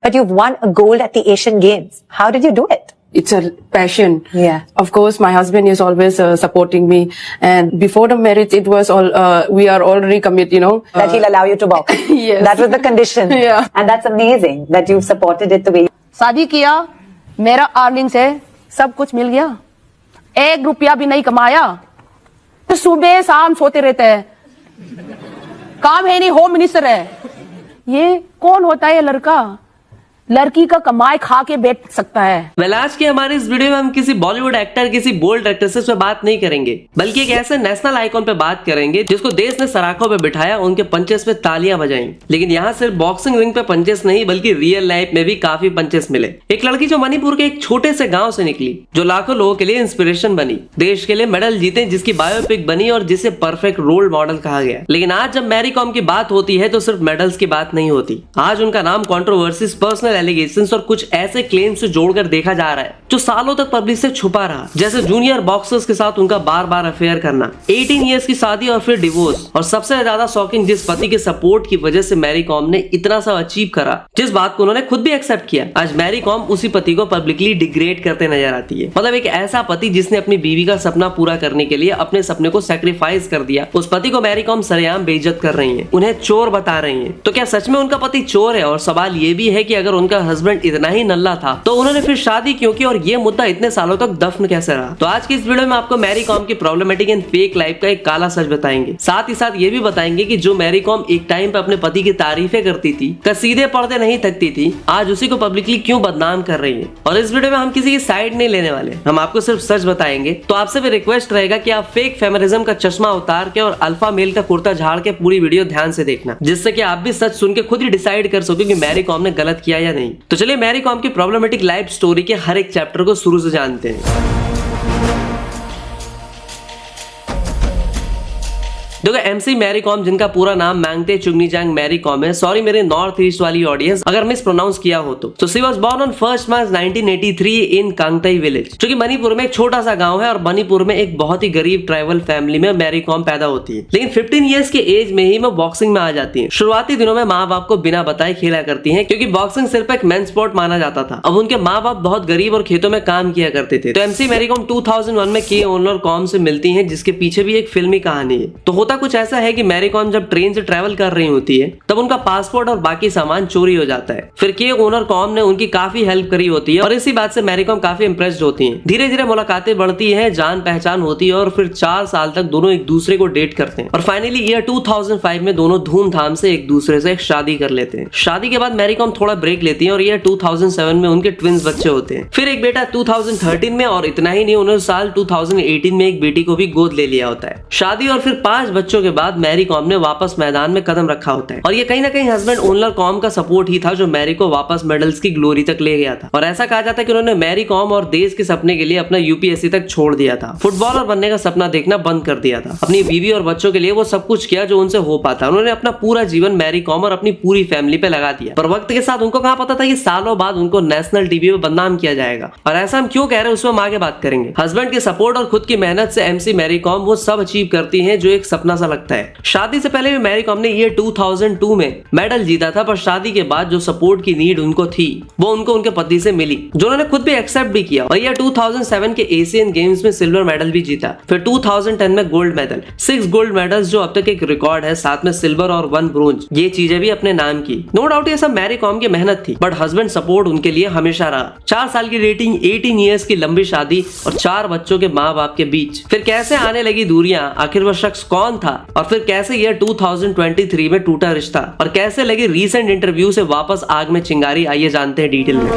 But you've won a gold at the Asian Games. How did you do it? It's a passion. Yeah. Of course, my husband is always supporting me. And before the marriage, it was all, we are already committed, That he'll allow you to box. Yes. That was the condition. Yeah. And that's amazing that you've supported it the way. शादी किया, मेरा earning से सब कुछ मिल गया, 1 रुपया भी नहीं कमाया, तो सुबह शाम सोते रहते हैं, काम है नहीं, होम मिनिस्टर है। ये कौन होता है ये लड़का? लड़की का कमाई खा के बैठ सकता है। आज के हमारे इस वीडियो में हम किसी बॉलीवुड एक्टर, किसी बोल्ड एक्ट्रेसेस पे बात नहीं करेंगे, बल्कि एक ऐसे नेशनल आइकॉन पे बात करेंगे जिसको देश ने सराखों पे बिठाया, उनके पंचेस पे तालियां बजाई। लेकिन यहाँ सिर्फ बॉक्सिंग रिंग पे पंचेस नहीं, बल्कि रियल लाइफ में भी काफी पंचेस मिले। एक लड़की जो मणिपुर के एक छोटे से गाँव से निकली, जो लाखों लोगों के लिए इंस्पिरेशन बनी, देश के लिए मेडल जीते, जिसकी बायोपिक बनी और जिसे परफेक्ट रोल मॉडल कहा गया। लेकिन आज जब मैरी कॉम की बात होती है तो सिर्फ मेडल्स की बात नहीं होती। आज उनका नाम कंट्रोवर्सीज, पर्सनल एलिगेशंस और कुछ ऐसे क्लेम्स से जोड़कर देखा जा रहा है जो सालों तक पब्लिक से छुपा रहा, जैसे जूनियर बॉक्सर्स के साथ उनका बार बार अफेयर करना, 18 इयर्स की शादी और फिर डिवोर्स, और सबसे ज्यादा शॉकिंग, जिस पति के सपोर्ट की वजह से मैरी कॉम ने इतना सा अचीव करा, जिस बात को उन्होंने खुद भी एक्सेप्ट किया। आज मैरी कॉम उसी पति को पब्लिकली डिग्रेड करते नजर आती है। मतलब एक ऐसा पति जिसने अपनी बीवी का सपना पूरा करने के लिए अपने सपने को सैक्रिफाइस कर दिया, उस पति को मैरी कॉम सरेआम बेइज्जत कर रही है, उन्हें चोर बता रही है। तो क्या सच में उनका पति चोर है? और सवाल ये भी है कि अगर उनका हस्बैंड इतना ही नल्ला था तो उन्होंने फिर शादी क्यों की, और ये मुद्दा इतने सालों तक दफन कैसे रहा? तो आज की इस वीडियो में आपको मैरी कॉम की प्रॉब्लमेटिक एंड फेक लाइफ का एक काला सच बताएंगे। साथ ही साथ ये भी बताएंगे कि जो मैरी कॉम एक टाइम पे अपने पति की तारीफें करती थी, कसीदे पढ़ते नहीं थकती थी, आज उसी को पब्लिकली क्यों बदनाम कर रही है। और इस वीडियो में हम किसी की साइड नहीं लेने वाले, हम आपको सिर्फ सच बताएंगे। तो आपसे भी रिक्वेस्ट रहेगा कि आप फेक फेमिनिज्म का चश्मा उतार के और अल्फा मेल का कुर्ता झाड़ के पूरी वीडियो ध्यान से देखना, जिससे कि आप भी सच सुन के खुद ही डिसाइड कर सको कि मैरी कॉम ने गलत किया या नहीं। तो चलिए मैरी कॉम की प्रॉब्लमेटिक लाइफ स्टोरी के हर एक चैप्टर को शुरू से जानते हैं। देखो, एमसी मैरी कॉम, जिनका पूरा नाम मैंगते चुंगनीजांग मैरी कॉम है, सॉरी मेरे नॉर्थ ईस्ट वाली ऑडियंस अगर मिस प्रोनाउंस किया हो तो she was born on 1 March 1983 in Kangathei village, जो कि मणिपुर में एक छोटा सा गांव है। और मणिपुर में एक बहुत ही गरीब ट्राइबल फैमिली में मैरी कॉम पैदा होती है। लेकिन 15 ईयर्स के एज में ही वो बॉक्सिंग में आ जाती है। शुरुआती दिनों में माँ बाप को बिना बताए खेला करती है, क्योंकि बॉक्सिंग सिर्फ एक मेन स्पोर्ट माना जाता था। अब उनके माँ बाप बहुत गरीब और खेतों में काम किया करते थे। तो एमसी मैरी कॉम 2001 में के ओनर कॉम से मिलती है, जिसके पीछे भी एक फिल्मी कहानी है। तो होता कुछ ऐसा है कि मैरी कॉम जब ट्रेन से ट्रैवल कर रही होती है, तब उनका पासपोर्ट और बाकी सामान चोरी हो जाता है। फिर के ओनर कॉम ने उनकी काफी हेल्प करी होती है, और इसी बात से मैरी कॉम काफी इंप्रेस्ड होती हैं। धीरे धीरे मुलाकातें बढ़ती हैं, जान पहचान होती है, और फिर 4 साल तक दोनों एक दूसरे को डेट करते हैं। और फाइनली ईयर 2005 में दोनों धूमधाम से एक दूसरे से शादी कर लेते हैं। शादी के बाद मैरी कॉम थोड़ा ब्रेक लेती है, और ईयर 2007 में उनके ट्विंस बच्चे होते हैं। फिर एक बेटा 2013 में, और इतना ही नहीं, उन्होंने साल 2018 में एक बेटी को भी गोद ले लिया होता है। शादी और फिर 5 बच्चों के बाद मैरी कॉम ने वापस मैदान में कदम रखा होता है। और ये कहीं ना कहीं हस्बैंड ओनर कॉम का सपोर्ट ही था जो मैरी को वापस मेडल्स की ग्लोरी तक ले गया था। और ऐसा कहा जाता है कि उन्होंने मैरी कॉम और देश के सपने के लिए अपना यूपीएससी तक छोड़ दिया था। फुटबॉलर बनने का सपना देखना बंद कर दिया था। अपनी बीवी और बच्चों के लिए वो सब कुछ किया जो उनसे हो पाता। उन्होंने अपना पूरा जीवन मैरी कॉम और अपनी पूरी फैमिली पे लगा दिया। पर वक्त के साथ उनको कहाँ पता था कि सालों बाद उनको नेशनल टीवी पे बदनाम किया जाएगा। और ऐसा हम क्यों कह रहे हैं उसमें हम आगे बात करेंगे। हस्बैंड के सपोर्ट और खुद की मेहनत से एमसी मैरी कॉम वो सब अचीव करती है जो एक सपना सा लगता है। शादी से पहले भी मैरी कॉम ने ईयर 2002 में मेडल जीता था, पर शादी के बाद जो सपोर्ट की नीड उनको थी वो उनको उनके पति से मिली, जो उन्होंने खुद भी एक्सेप्ट भी किया। और ईयर 2007 के एशियन गेम्स में सिल्वर मेडल भी जीता। फिर 2010 में गोल्ड मेडल, 6 गोल्ड मेडल्स जो अब तक एक रिकॉर्ड है, साथ में सिल्वर और 1 ब्रोंज, ये चीजें भी अपने नाम की। नो डाउट ये सब मैरी कॉम की मेहनत थी, बट हस्बैंड सपोर्ट उनके लिए हमेशा रहा। 4 साल की डेटिंग, 18 ईयर्स की लंबी शादी और 4 बच्चों के माँ बाप के बीच फिर कैसे आने लगी दूरियां, आखिर वो शख्स कौन था, और फिर कैसे ईयर 2023 में टूटा रिश्ता, और कैसे लगी रीसेंट इंटरव्यू से वापस आग में चिंगारी, आइए जानते हैं डिटेल में।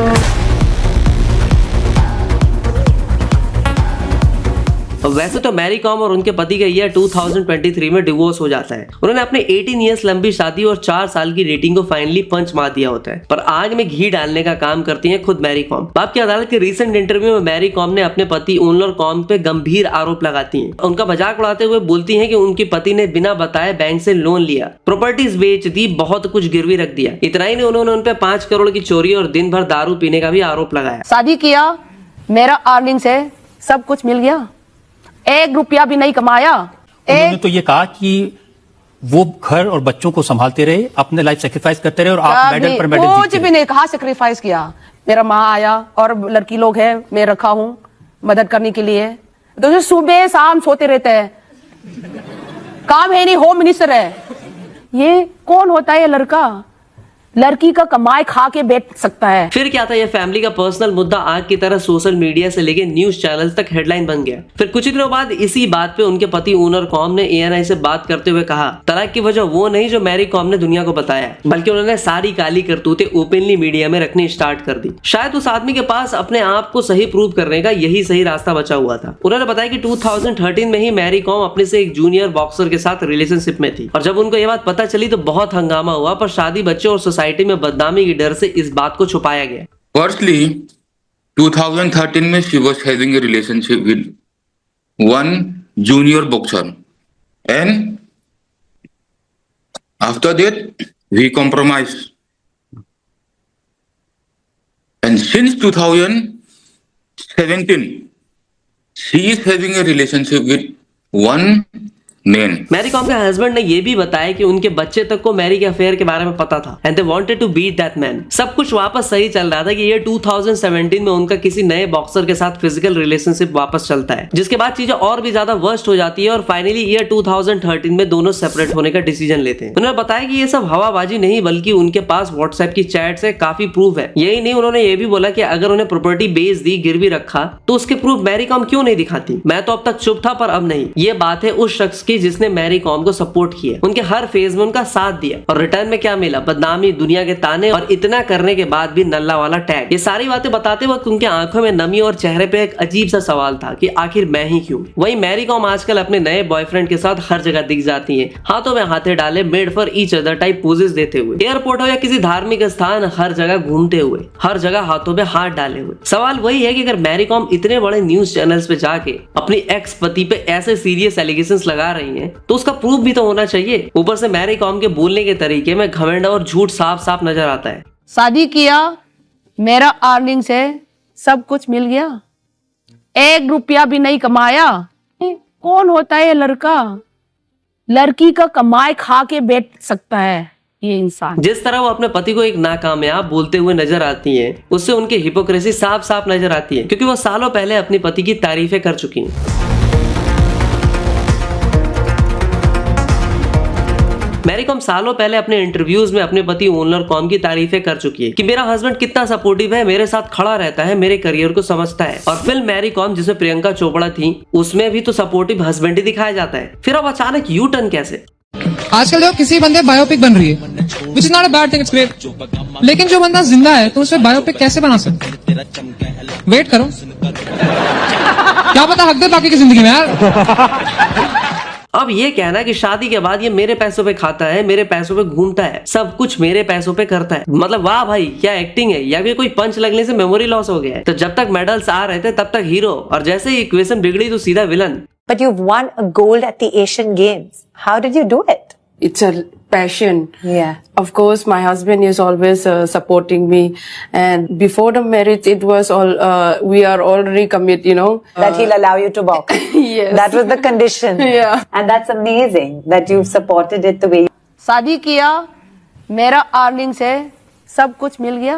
वैसे तो मैरी कॉम और उनके पति का ईयर 2023 में डिवोर्स हो जाता है। उन्होंने अपने 18 इयर्स लंबी शादी और 4 साल की डेटिंग को फाइनली पंच मार दिया होता है। पर आग में घी डालने का काम करती हैं खुद मैरी कॉम। बाप की अदालत के रीसेंट इंटरव्यू में मैरी कॉम ने अपने पति ओनर कॉम पे गंभीर आरोप लगाती हैं। उनका मजाक उड़ाते हुए बोलती हैं कि उनके पति ने बिना बताए बैंक से लोन लिया, प्रॉपर्टीज बेच दी, बहुत कुछ गिरवी रख दिया। इतना ही नहीं, उन्होंने उन पे 5 करोड़ की चोरी और दिन भर दारू पीने का भी आरोप लगाया। शादी किया, मेरा अर्निंग से सब कुछ मिल गया, 1 रुपया भी नहीं कमाया। उन्होंने तो ये कहा कि वो घर और बच्चों को संभालते रहे, अपने लाइफ सेक्रीफाइस करते रहे और आप मेडल पर मेडल कुछ जीतते भी रहे। नहीं, कहा सेक्रीफाइस किया। मेरा माँ आया और लड़की लोग है, मैं रखा हूँ मदद करने के लिए। तो सुबह शाम सोते रहते हैं, काम है नहीं, होम मिनिस्टर है। ये कौन होता है ये लड़का? लड़की का कमाई खा के बैठ सकता है। फिर क्या था, ये फैमिली का पर्सनल मुद्दा आग की तरह सोशल मीडिया से लेके न्यूज चैनल्स तक हेडलाइन बन गया। फिर कुछ दिनों बाद इसी बात पे उनके पति ओनर कॉम ने ANI से बात करते हुए कहा, तलाक की वजह वो नहीं जो मैरी कॉम ने दुनिया को बताया, बल्कि उन्होंने सारी काली करतूतें ओपनली मीडिया में रखनी स्टार्ट कर दी। शायद उस आदमी के पास अपने आप को सही प्रूव करने का यही सही रास्ता बचा हुआ था। उन्होंने बताया कि 2013 में ही मैरी कॉम अपने से एक जूनियर बॉक्सर के साथ रिलेशनशिप में थी और जब उनको ये बात पता चली तो बहुत हंगामा हुआ, पर शादी, बच्चे और सोसाइटी में बदनामी के डर से इस बात को छुपाया गया। Firstly, 2013 में she was having a relationship with one junior boxer, and after that we compromised. And since 2017, she is having a relationship with one man. Mary Kom के हस्बैंड ने ये भी बताया कि उनके बच्चे तक को मैरी के अफेयर के बारे में पता था and they wanted to beat that man. सब कुछ वापस सही चल रहा था कि ये 2017 में उनका किसी नए बॉक्सर के साथ फिजिकल रिलेशनशिप वापस चलता है, जिसके बाद चीजें और भी ज्यादा वर्स्ट हो जाती है और फाइनली ईयर 2013 में दोनों सेपरेट होने का डिसीजन लेते हैं। उन्होंने बताया कि ये सब हवाबाजी नहीं बल्कि उनके पास व्हाट्सएप की चैट से काफी प्रूफ है। यही नहीं, उन्होंने ये भी बोला कि अगर उन्हें प्रॉपर्टी बेच दी, गिरवी रखा, तो उसके प्रूफ मैरी कॉम क्यों नहीं दिखाती। मैं तो अब तक चुप था पर अब नहीं। ये बात है उस शख्स की जिसने मैरी कॉम को सपोर्ट किया, उनके हर फेज में उनका साथ दिया और रिटर्न में क्या मिला? बदनामी, दुनिया के ताने और इतना करने के बाद भी नल्ला वाला टैग। ये सारी बातें बताते वक्त उनके आंखों में नमी और चेहरे पे एक अजीब सा सवाल था कि आखिर मैं ही क्यों। वहीं मैरी कॉम आजकल अपने नए बॉयफ्रेंड के साथ हर जगह दिख जाती है, हाथों में हाथे डाले, made for each other type poses देते हुए, एयरपोर्ट हो या किसी धार्मिक स्थान, हर जगह घूमते हुए, हर जगह हाथों में हाथ डाले हुए। सवाल वही है कि अगर मैरी कॉम इतने बड़े न्यूज चैनल्स पे जाके अपनी एक्स पति पे ऐसे सीरियस एलिगेशंस लगा रही हैं, तो उसका प्रूफ भी तो होना चाहिए। ऊपर से मैरी कॉम के बोलने के तरीके में घमंड और झूठ साफ साफ नजर आता है। शादी किया, मेरा अर्निंग से सब कुछ मिल गया, 1 रुपया भी नहीं कमाया। कौन होता है ये लड़का? लड़की का कमाई खा के बैठ सकता है ये इंसान। जिस तरह वो अपने पति को एक नाकामयाब बोलते हुए नजर आती हैं, उससे उनकी हिपोक्रेसी साफ साफ नजर आती है, क्योंकि वो सालों पहले अपनी पति की तारीफें कर चुकी हैं। मैरी कॉम सालों पहले अपने इंटरव्यूज में अपने पति ओनर कॉम की तारीफें कर चुकी है कि मेरा हस्बैंड कितना सपोर्टिव है, मेरे साथ खड़ा रहता है, मेरे करियर को समझता है। और फिल्म मैरी कॉम जिसमें प्रियंका चोपड़ा थी, उसमें भी तो सपोर्टिव हस्बैंड ही दिखाया जाता है। फिर अब अचानक यू टर्न कैसे? आजकल देखो किसी बंदे बायोपिक बन रही है, which is not a bad thing, it's great. लेकिन जो बंदा जिंदा है तो उसे बायोपिक कैसे बना सकते? वेट करो, क्या पता हक दे बाकी की जिंदगी में यार। अब ये कहना कि शादी के बाद ये मेरे पैसों पे खाता है, मेरे पैसों पे घूमता है, सब कुछ मेरे पैसों पे करता है, मतलब वाह भाई क्या एक्टिंग है, या फिर कोई पंच लगने से मेमोरी लॉस हो गया है। तो जब तक मेडल्स आ रहे थे तब तक हीरो, और जैसे ही इक्वेशन बिगड़ी तो सीधा villain. But you've won a gold at the Asian Games. How did you do it? It's a passion. Yeah. Of course, my husband is always supporting me, and before the marriage, it was all we are already committed, you know. That he'll allow you to box. Yes. That was the condition. Yeah. And that's amazing that you've supported it the way you. शादी किया, मेरा earning से सब कुछ मिल गया,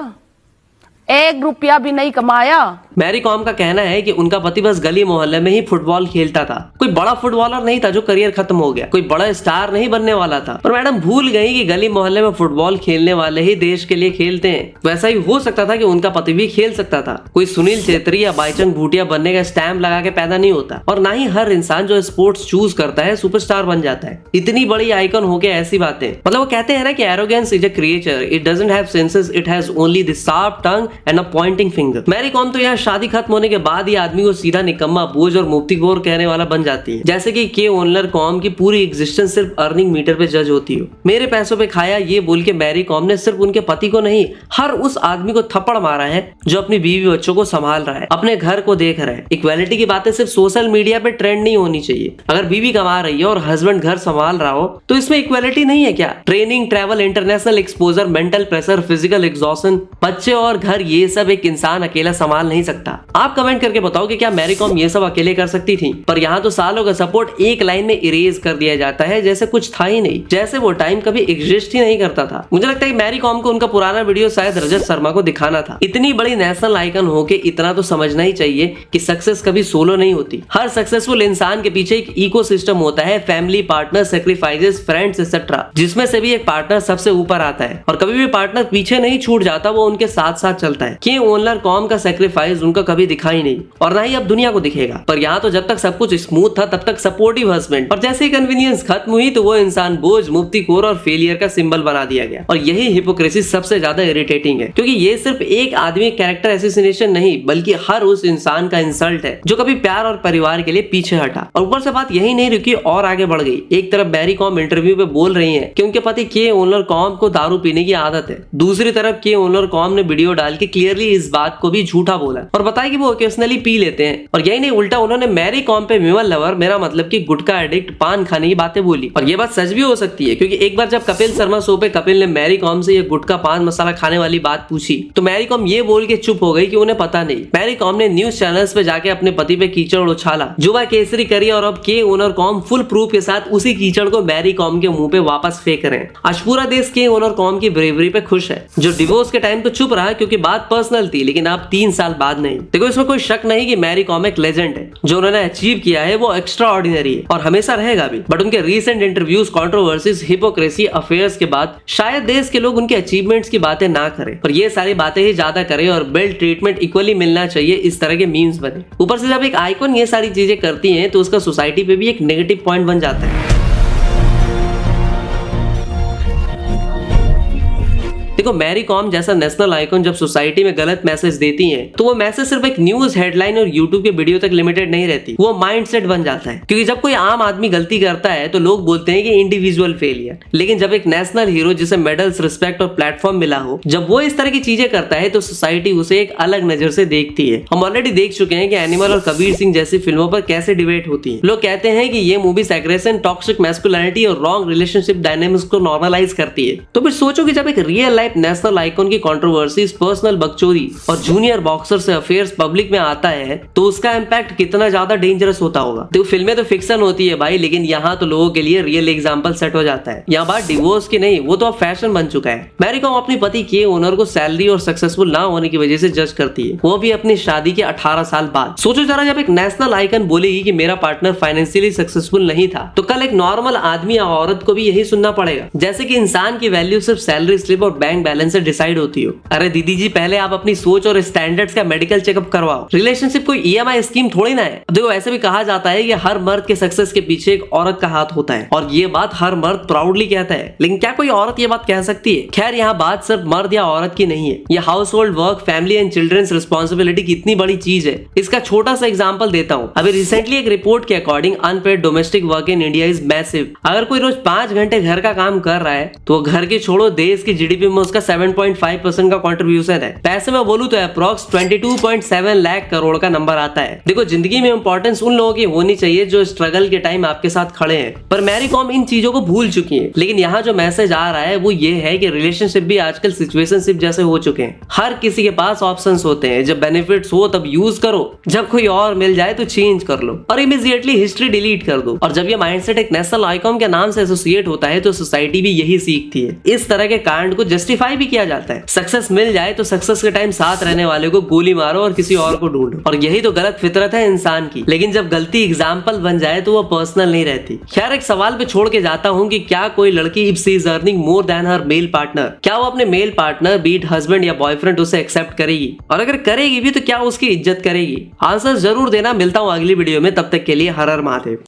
1 रुपया भी नहीं कमाया। मैरी कॉम का कहना है कि उनका पति बस गली मोहल्ले में ही फुटबॉल खेलता था, कोई बड़ा फुटबॉलर नहीं था जो करियर खत्म हो गया, कोई बड़ा स्टार नहीं बनने वाला था। पर मैडम भूल गई कि गली मोहल्ले में फुटबॉल खेलने वाले ही देश के लिए खेलते हैं। वैसा ही हो सकता था कि उनका पति भी खेल सकता था। कोई सुनील छेत्री या बाईचंद भूटिया बनने का स्टैम्प लगा के पैदा नहीं होता, और ना ही हर इंसान जो स्पोर्ट्स चूज करता है सुपरस्टार बन जाता है। इतनी बड़ी आइकन हो गया, ऐसी बातें। मतलब वो कहते हैं ना कि arrogance is a creature, it doesn't have senses, it has only the sharp tongue and a pointing finger. Mary Kom तो यहाँ शादी खत्म होने के बाद ही आदमी को सीधा निकम्मा, बोझ और मुफ्तीखोर कहने वाला बन जाती है, जैसे कि के ओनर कॉम की पूरी एग्जिस्टेंस सिर्फ अर्निंग मीटर पे जज होती हो। मेरे पैसों पे खाया ये बोल के मैरी कॉम ने सिर्फ उनके पति को नहीं, हर उस आदमी को थप्पड़ मारा है जो अपनी बीवी बच्चों को संभाल रहा है, अपने घर को देख रहा है। इक्वालिटी की बातें सिर्फ सोशल मीडिया पे ट्रेंड नहीं होनी चाहिए। अगर बीवी कमा रही है और हस्बैंड घर संभाल रहा हो तो इसमें इक्वालिटी नहीं है क्या? Training, travel, international exposure, mental pressure, physical exhaustion, बच्चे और घर, ये सब एक इंसान अकेला संभाल नहीं सकता। आप कमेंट करके बताओ कि क्या मैरी कॉम ये सब अकेले कर सकती थी, पर यहाँ तो सालों का सपोर्ट एक लाइन में इरेज कर दिया जाता है जैसे कुछ था ही नहीं, जैसे वो टाइम कभी एग्जिस्ट ही नहीं करता था। मुझे लगता है मैरी कॉम को उनका पुराना वीडियो शायद रजत शर्मा को दिखाना था। इतनी बड़ी नेशनल आइकन होके इतना तो समझना ही चाहिए कि सक्सेस कभी सोलो नहीं होती। हर सक्सेसफुल इंसान के पीछे एक इकोसिस्टम होता है, family, partner, sacrifices, friends etcetera, जिसमें से भी एक पार्टनर सबसे ऊपर आता है और कभी भी पार्टनर पीछे नहीं छूट जाता, वो उनके साथ साथ चलता है। कि ओनर कॉम का सेक्रीफाइस उनका कभी दिखा ही नहीं और ना ही अब दुनिया को दिखेगा। पर यहाँ तो जब तक सब कुछ स्मूथ था तब तक सपोर्टिव हस्बैंड, और जैसे ही कन्वीनियंस खत्म हुई तो वो इंसान बोझ, मुफ्तीखोर और फेलियर का सिंबल बना दिया गया। और यही हिपोक्रेसी सबसे ज्यादा इरिटेटिंग है, क्योंकि ये सिर्फ एक आदमी कैरेक्टर एसेसिनेशन नहीं बल्कि हर उस इंसान का इंसल्ट है जो कभी प्यार और परिवार के लिए पीछे हटा। और ऊपर से बात यही नहीं रुकी और आगे बढ़ गई। एक तरफ मैरी कॉम इंटरव्यू पे बोल रही हैं कि उनके पति के ओनर कॉम को दारू पीने की आदत है, दूसरी तरफ के ओनर कॉम ने वीडियो डाल के क्लियरली इस बात को भी झूठा बोला और बताया कि वो ओकेजनली पी लेते हैं। और यही नहीं, उल्टा उन्होंने मैरी कॉम पे विमल लवर, मेरा मतलब कि गुटखा एडिक्ट, पान खाने की बातें बोली। और ये बात सच भी हो सकती है, क्योंकि एक बार जब कपिल शर्मा शो पे कपिल ने मैरी कॉम से ये गुटखा, पान मसाला खाने वाली बात पूछी तो मैरी कॉम ये बोल के चुप हो गई कि उन्हें पता नहीं। मैरी कॉम ने न्यूज चैनल्स पे जाके अपने पति पे कीचड़ उछाला, जुबा केसरी करी और अब के ओनर कॉम फुल प्रूफ के साथ उसी कीचड़ को मैरी कॉम के मुंह पे वापस फेंक रहे हैं। आज पूरा देश के ओनर कॉम की ब्रेवरी पे खुश है, जो डिवोर्स के टाइम तो चुप रहा क्योंकि बात पर्सनल थी, लेकिन अब 3 साल बाद नहीं। देखो, इसमें कोई शक नहीं कि मैरी कॉम एक लेजेंड है, जो उन्होंने अचीव किया है वो एक्स्ट्रा ऑर्डिनरी है और हमेशा रहेगा भी। बट उनके recent interviews, controversies, hypocrisy, affairs के बाद शायद देश के लोग उनके अचीवमेंट्स की बातें ना करें, पर ये सारी बातें ही ज्यादा करें और बेल्ट ट्रीटमेंट इक्वली मिलना चाहिए, इस तरह के मीम्स बने। ऊपर से जब एक आइकॉन ये सारी चीजें करती है तो उसका सोसाइटी पे भी एक नेगेटिव पॉइंट बन जाता है। देखो, मैरी कॉम जैसा नेशनल आइकॉन जब सोसाइटी में गलत मैसेज देती हैं तो वो मैसेज सिर्फ एक न्यूज हेडलाइन और यूट्यूब के वीडियो तक लिमिटेड नहीं रहती, वो माइंडसेट बन जाता है। क्योंकि जब कोई आम आदमी गलती करता है तो लोग बोलते हैं कि इंडिविजुअल फेलियर, लेकिन जब एक नेशनल हीरो जिसे मेडल्स, रिस्पेक्ट और प्लेटफॉर्म मिला हो, जब वो इस तरह की चीजें करता है तो सोसाइटी उसे एक अलग नजर से देखती है। हम ऑलरेडी देख चुके हैं कि एनिमल और कबीर सिंह जैसी फिल्मों पर कैसे डिबेट होती है। लोग कहते हैं कि ये मूवीज एग्रेशन, टॉक्सिक मैस्कुलिनिटी और रॉन्ग रिलेशनशिप डायनामिक्स को नॉर्मलाइज करती है। तो फिर सोचो कि जब एक रियल लाइफ नेशनल आइकॉन की कंट्रोवर्सीज, पर्सनल बकचोदी और जूनियर बॉक्सर से अफेयर्स पब्लिक में आता है तो उसका इम्पैक्ट कितना ज्यादा डेंजरस होता होगा। देखो, फिल्में तो फिक्शन होती है भाई, लेकिन यहाँ तो लोगों के लिए रियल एग्जांपल सेट हो जाता है। यहाँ बात डिवोर्स की नहीं, वो तो अब फैशन बन चुका है। मैरी कॉम अपने पति के ओनर को सैलरी और सक्सेसफुल ना होने की वजह से जज करती है, वो भी अपनी शादी के 18 साल बाद। सोचो जरा, जब एक नेशनल आइकन बोलेगी कि मेरा पार्टनर फाइनेंशियली सक्सेसफुल नहीं था तो कल एक नॉर्मल आदमी या औरत को भी यही सुनना पड़ेगा, जैसे कि इंसान की वैल्यू सिर्फ सैलरी स्लिप और बैंक बैलेंस से डिसाइड होती हो। अरे दीदी जी, पहले आप अपनी सोच और स्टैंडर्ड्स का मेडिकल चेकअप करवाओ। रिलेशनशिप कोई ईएमआई स्कीम थोड़ी ना है। देखो, ऐसे भी कहा जाता है कि हर मर्द के सक्सेस के पीछे एक औरत का हाथ होता है और ये बात हर मर्द प्राउडली कहता है, लेकिन क्या कोई औरत ये बात कह सकती है? खैर, यहाँ बात सिर्फ मर्द या औरत की नहीं है, ये household work, family and children's responsibility कितनी बड़ी चीज है। इसका छोटा सा एग्जाम्पल देता हूँ। अभी रिसेंटली एक रिपोर्ट के according unpaid domestic work in India is massive. अगर कोई रोज 5 घंटे घर का काम कर रहा है तो घर के छोड़ो, देश की जीडीपी में उसका 7.5% का कंट्रीब्यूशन है। पैसे में बोलूं तो अप्रॉक्स 22.7 लाख करोड़ का नंबर आता है। देखो, जिंदगी में इंपॉर्टेंस उन लोगों की होनी चाहिए जो स्ट्रगल के टाइम आपके साथ खड़े हैं, पर मैरी कॉम इन चीजों को भूल चुकी है। लेकिन यहाँ जो मैसेज आ रहा है वो ये है कि रिलेशनशिप भी आजकल सिचुएशनशिप जैसे हो चुके हैं। हर किसी के पास ऑप्शंस होते हैं, जब बेनिफिट्स हो तब यूज करो, जब कोई और मिल जाए तो चेंज कर लो और इमीडिएटली हिस्ट्री डिलीट कर दो। और जब ये माइंडसेट एक नेशनल आइकॉन के नाम से एसोसिएट होता है तो सोसाइटी भी यही सीखती है। इस तरह के कांड को जस्टिफाई भी किया जाता है। सक्सेस मिल जाए तो सक्सेस के टाइम साथ रहने वाले को गोली मारो और किसी और को ढूंढो, और यही तो गलत फितरत है इंसान की। लेकिन जब गलती एग्जाम्पल बन जाए तो वो पर्सनल नहीं रहती। खैर, एक सवाल पे छोड़ के जाता हूँ कि क्या कोई लड़की if she is earning more than her male partner, क्या वो अपने मेल पार्टनर, बीट हस्बैंड या बॉयफ्रेंड, उसे एक्सेप्ट करेगी? और अगर करेगी भी तो क्या उसकी इज्जत करेगी? आंसर जरूर देना। मिलता हूँ अगली वीडियो में, तब तक के लिए हर हर महादेव।